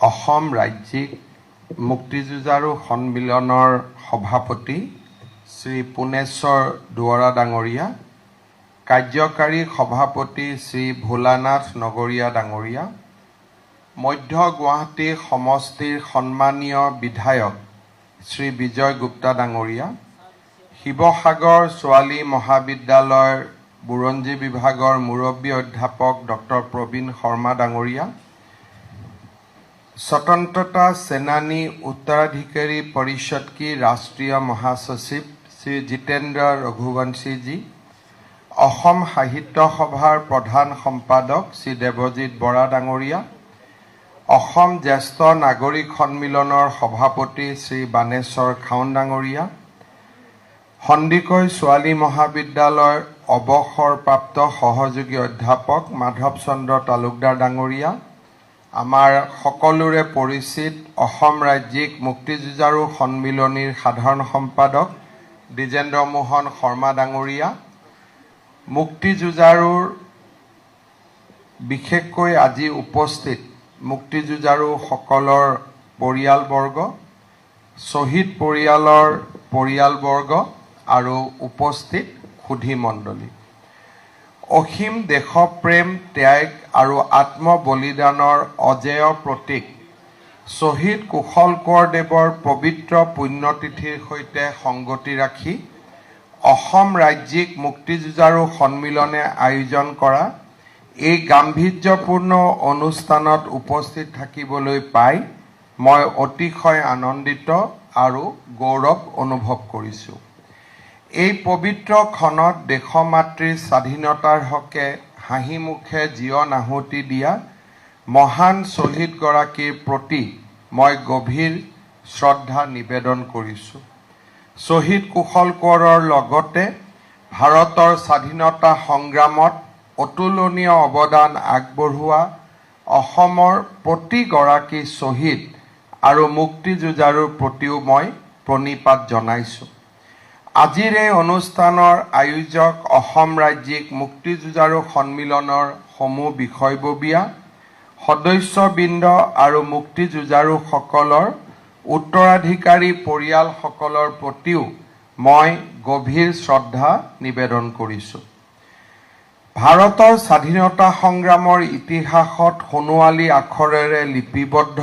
অসম ৰাজ্যিক মুক্তিযুঁজাৰু সন্মিলনৰ সভাপতি শ্ৰী পুনেশ্বৰ দুৱৰা ডাঙৰীয়া, কাৰ্যকাৰী সভাপতি শ্ৰী ভোলানাথ নগৰীয়া ডাঙৰীয়া, মধ্য গুৱাহাটী সমষ্টিৰ সন্মানীয় বিধায়ক শ্ৰী বিজয় গুপ্তা ডাঙৰীয়া, শিৱসাগৰ ছোৱালী মহাবিদ্যালয়ৰ বুৰঞ্জী বিভাগৰ মুৰব্বী অধ্যাপক ডক্টৰ প্ৰবীণ শৰ্মা ডাঙৰীয়া, स्वतंत्रता सेनानी उत्तराधिकारी परिषद की राष्ट्रीय महासचिव श्री जितेंद्र रघुवंशी जी, অসম সাহিত্য সভাৰ প্ৰধান সম্পাদক শ্ৰী দেৱজিৎ বৰা ডাঙৰীয়া, অসম জ্যেষ্ঠ নাগৰিক সন্মিলনৰ সভাপতি শ্ৰী বাণেশ্বৰ খাউন ডাঙৰীয়া, সন্দিকৈ ছোৱালী মহাবিদ্যালয়ৰ অৱসৰপ্ৰাপ্ত সহযোগী অধ্যাপক মাধৱ চন্দ্ৰ তালুকদাৰ ডাঙৰীয়া, আমাৰ সকলোৰে পৰিচিত অসম ৰাজ্যিক মুক্তিযুঁজাৰু সন্মিলনীৰ সাধাৰণ সম্পাদক দ্বিজেন্দ্ৰ মোহন শৰ্মা ডাঙৰীয়া, মুক্তিযুঁজাৰুৰ বিশেষকৈ আজি উপস্থিত মুক্তিযুঁজাৰুসকলৰ পৰিয়ালবৰ্গ, শ্বহীদ পৰিয়ালৰ পৰিয়ালবৰ্গ আৰু উপস্থিত সুধী মণ্ডলী, অসীম দেশপ্ৰেম ত্যাগ আৰু আত্মবলিদানৰ অজেয় প্ৰতীক শ্বহীদ কুশল কোঁৱৰদেৱৰ পবিত্ৰ পুণ্যতিথিৰ সৈতে সংগতি ৰাখি অসম ৰাজ্যিক মুক্তিযুঁজাৰু সন্মিলনে আয়োজন কৰা এই গাম্ভীৰ্যপূৰ্ণ অনুষ্ঠানত উপস্থিত থাকিবলৈ পাই মই অতিশয় আনন্দিত আৰু গৌৰৱ অনুভৱ কৰিছোঁ। এই পবিত্ৰ ক্ষণত দেশমাতৃৰ স্বাধীনতাৰ হকে হাঁহি মুখে জীৱন আহুতি দিয়া মহান শ্বহীদগৰাকীৰ প্ৰতি মই গভীৰ শ্ৰদ্ধা নিবেদন কৰিছোঁ। শ্বহীদ কুশল কোঁৱৰৰ লগতে ভাৰতৰ স্বাধীনতা সংগ্ৰামত অতুলনীয় অৱদান আগবঢ়োৱা অসমৰ প্ৰতিগৰাকী শ্বহীদ আৰু মুক্তিযুঁজাৰুৰ প্ৰতিও মই প্ৰণিপাত জনাইছোঁ। আজিৰ এই অনুষ্ঠানৰ আয়োজক অসম ৰাজ্যিক মুক্তিযুঁজাৰু সন্মিলনৰ সমূহ বিষয়ববীয়া, সদস্যবৃন্দ আৰু মুক্তিযুঁজাৰুসকলৰ উত্তৰাধিকাৰী পৰিয়ালসকলৰ প্ৰতিও মই গভীৰ শ্ৰদ্ধা নিবেদন কৰিছোঁ। ভাৰতৰ স্বাধীনতা সংগ্ৰামৰ ইতিহাসত সোণোৱালী আখৰেৰে লিপিবদ্ধ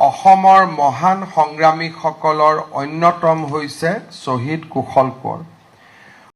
অসমৰ মহান সংগ্ৰামীসকলৰ অন্যতম হৈছে শ্বহীদ কুশল কোঁৱৰ।